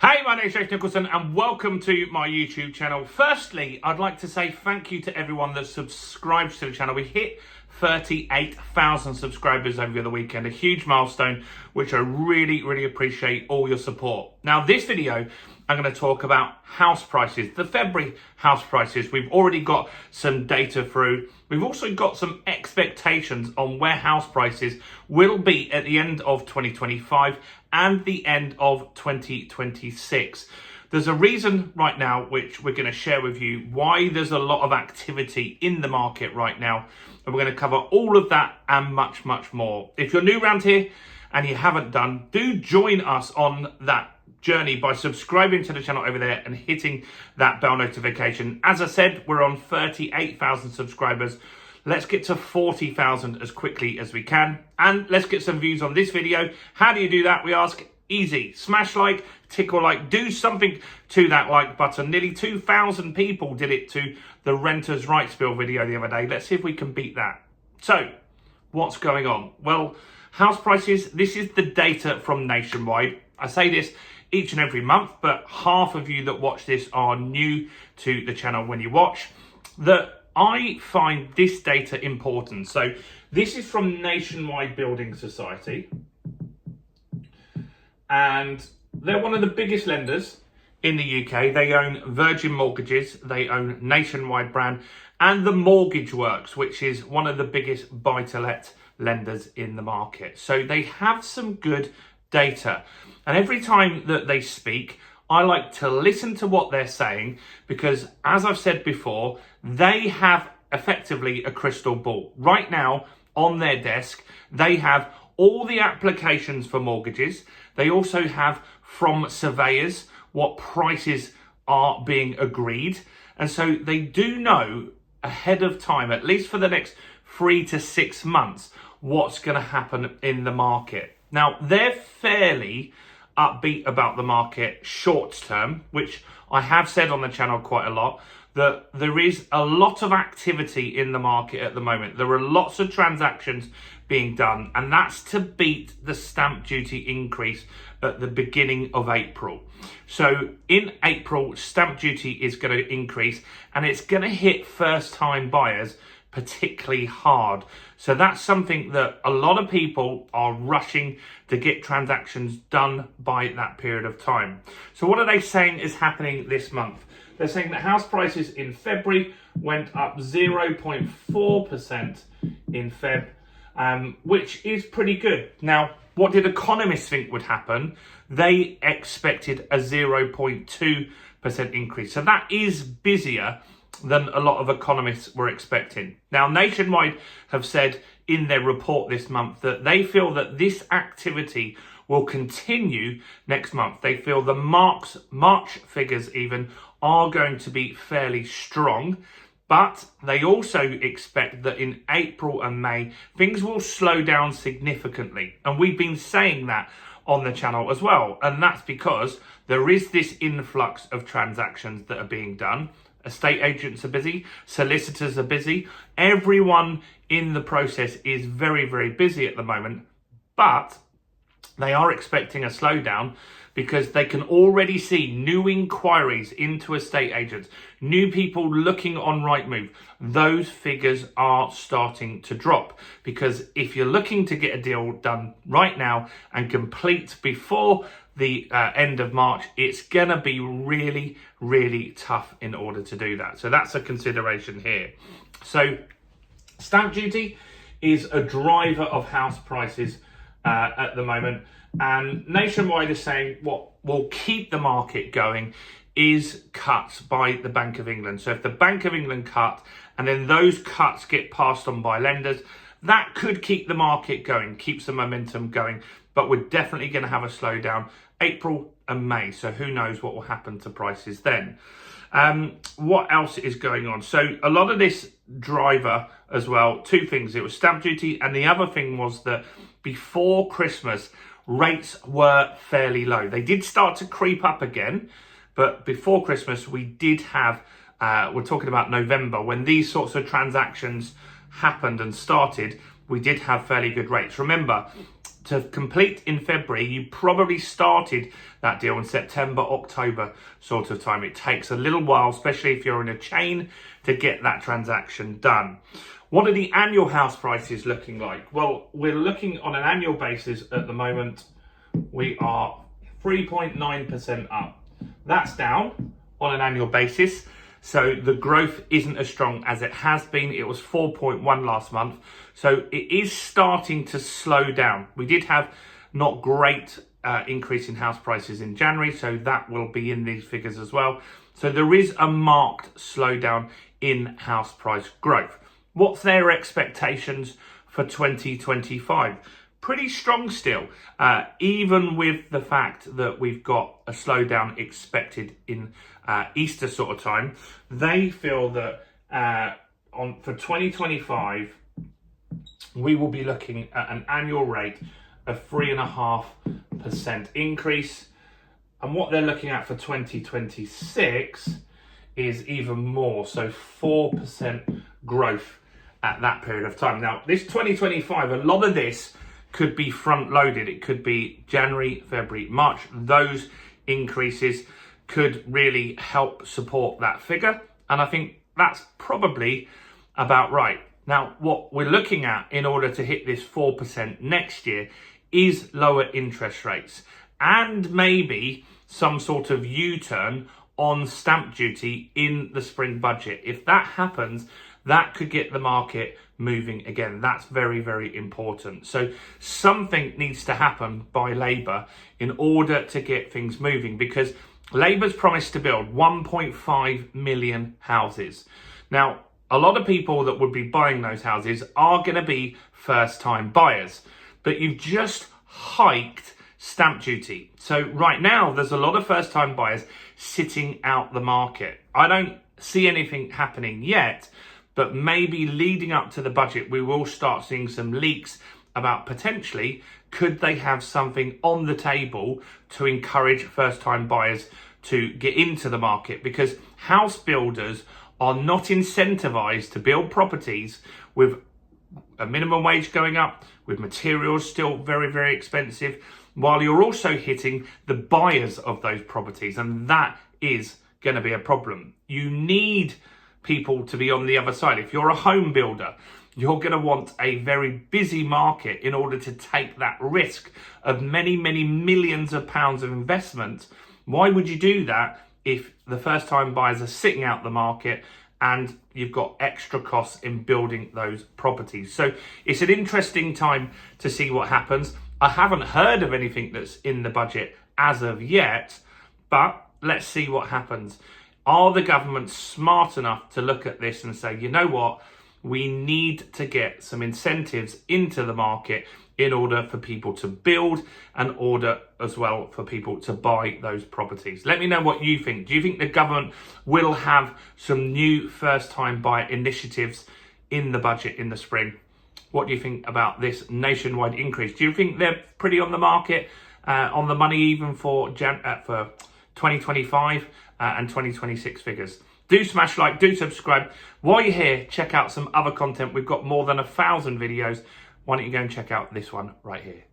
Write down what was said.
Hey, my name is James Nicholson and welcome to my YouTube channel. Firstly, I'd like to say thank you to everyone that subscribes to the channel. We hit 38,000 subscribers over the weekend, a huge milestone, which I really appreciate all your support. Now, this video, I'm going to talk about house prices, the February house prices. We've already got some data through. We've also got some expectations on where house prices will be at the end of 2025 and the end of 2026. There's a reason right now, which we're going to share with you, why there's a lot of activity in the market right now. And we're going to cover all of that and much more. If you're new around here and you haven't done, do join us on that journey by subscribing to the channel over there and hitting that bell notification. As I said, we're on 38,000 subscribers. Let's get to 40,000 as quickly as we can. And let's get some views on this video. How do you do that? We ask. Easy. Smash like, tickle like, do something to that like button. Nearly 2,000 people did it to the Renters' Rights Bill video the other day. Let's see if we can beat that. So, what's going on? Well, house prices, this is the data from Nationwide. I say this each and every month, but half of you that watch this are new to the channel when you watch. That I find this data important. So, this is from Nationwide Building Society. And they're one of the biggest lenders in the UK. They own Virgin Mortgages, they own Nationwide brand, and the Mortgage Works, which is one of the biggest buy-to-let lenders in the market. So they have some good data. And every time that they speak, I like to listen to what they're saying because, as I've said before, they have effectively a crystal ball. Right now, on their desk, they have all the applications for mortgages. They also have from surveyors what prices are being agreed. And so they do know ahead of time, at least for the next 3 to 6 months, what's going to happen in the market. Now, they're fairly upbeat about the market short term, which I have said on the channel quite a lot, that there is a lot of activity in the market at the moment. There are lots of transactions being done, and that's to beat the stamp duty increase at the beginning of April. So in April, stamp duty is going to increase, and it's going to hit first-time buyers particularly hard. So that's something that a lot of people are rushing to get transactions done by that period of time. So what are they saying is happening this month? They're saying that house prices in February went up 0.4% in Feb, which is pretty good. Now, what did economists think would happen? They expected a 0.2% increase. So that is busier than a lot of economists were expecting. Now, Nationwide have said in their report this month that they feel that this activity will continue next month. They feel the March figures even are going to be fairly strong, but they also expect that in April and May, things will slow down significantly. And we've been saying that on the channel as well. And that's because there is this influx of transactions that are being done. Estate agents are busy, solicitors are busy. Everyone in the process is very busy at the moment, but they are expecting a slowdown because they can already see new inquiries into estate agents, new people looking on Rightmove. Those figures are starting to drop because if you're looking to get a deal done right now and complete before the end of March, it's going to be really tough in order to do that. So that's a consideration here. So stamp duty is a driver of house prices at the moment. And Nationwide is saying what will keep the market going is cuts by the Bank of England. So if the Bank of England cut and then those cuts get passed on by lenders, that could keep the market going, keeps the momentum going. But we're definitely going to have a slowdown April and May. So who knows what will happen to prices then. What else is going on? So a lot of this driver as well, two things. It was stamp duty, and the other thing was that before Christmas, rates were fairly low. They did start to creep up again, but before Christmas, we did have, we're talking about November, when these sorts of transactions happened and started, we did have fairly good rates. Remember, to complete in February, you probably started that deal in September, October sort of time. It takes a little while, especially if you're in a chain, to get that transaction done. What are the annual house prices looking like? Well, we're looking on an annual basis at the moment. We are 3.9% up. That's down on an annual basis. So the growth isn't as strong as it has been. It was 4.1 last month. So it is starting to slow down. We did have not great increase in house prices in January, so that will be in these figures as well. So there is a marked slowdown in house price growth. What's their expectations for 2025? Pretty strong still, even with the fact that we've got a slowdown expected in Easter sort of time. They feel that for 2025, we will be looking at an annual rate of 3.5% increase. And what they're looking at for 2026 is even more, so 4% growth at that period of time. Now, this 2025, a lot of this could be front loaded. It could be January, February, March. Those increases could really help support that figure. And I think that's probably about right. Now, what we're looking at in order to hit this 4% next year is lower interest rates and maybe some sort of U-turn on stamp duty in the spring budget. If that happens, that could get the market moving again. That's very, very important. So something needs to happen by Labour in order to get things moving, because Labour's promised to build 1.5 million houses. Now, a lot of people that would be buying those houses are going to be first-time buyers, but you've just hiked stamp duty. So right now, there's a lot of first-time buyers sitting out the market. I don't see anything happening yet, but maybe leading up to the budget, we will start seeing some leaks about potentially, could they have something on the table to encourage first-time buyers to get into the market? Because house builders are not incentivized to build properties with a minimum wage going up, with materials still very, very expensive, while you're also hitting the buyers of those properties. And that is going to be a problem. You need people to be on the other side. If you're a home builder, you're going to want a very busy market in order to take that risk of many, many millions of pounds of investment. Why would you do that if the first time buyers are sitting out the market and you've got extra costs in building those properties? So it's an interesting time to see what happens. I haven't heard of anything that's in the budget as of yet, but let's see what happens. Are the government smart enough to look at this and say, you know what, we need to get some incentives into the market in order for people to build and order as well for people to buy those properties? Let me know what you think. Do you think the government will have some new first-time buyer initiatives in the budget in the spring? What do you think about this nationwide increase? Do you think they're pretty on the market, on the money even for 2025 and 2026 figures? Do smash like, do subscribe. While you're here, check out some other content. We've got more than 1,000 videos. Why don't you go and check out this one right here?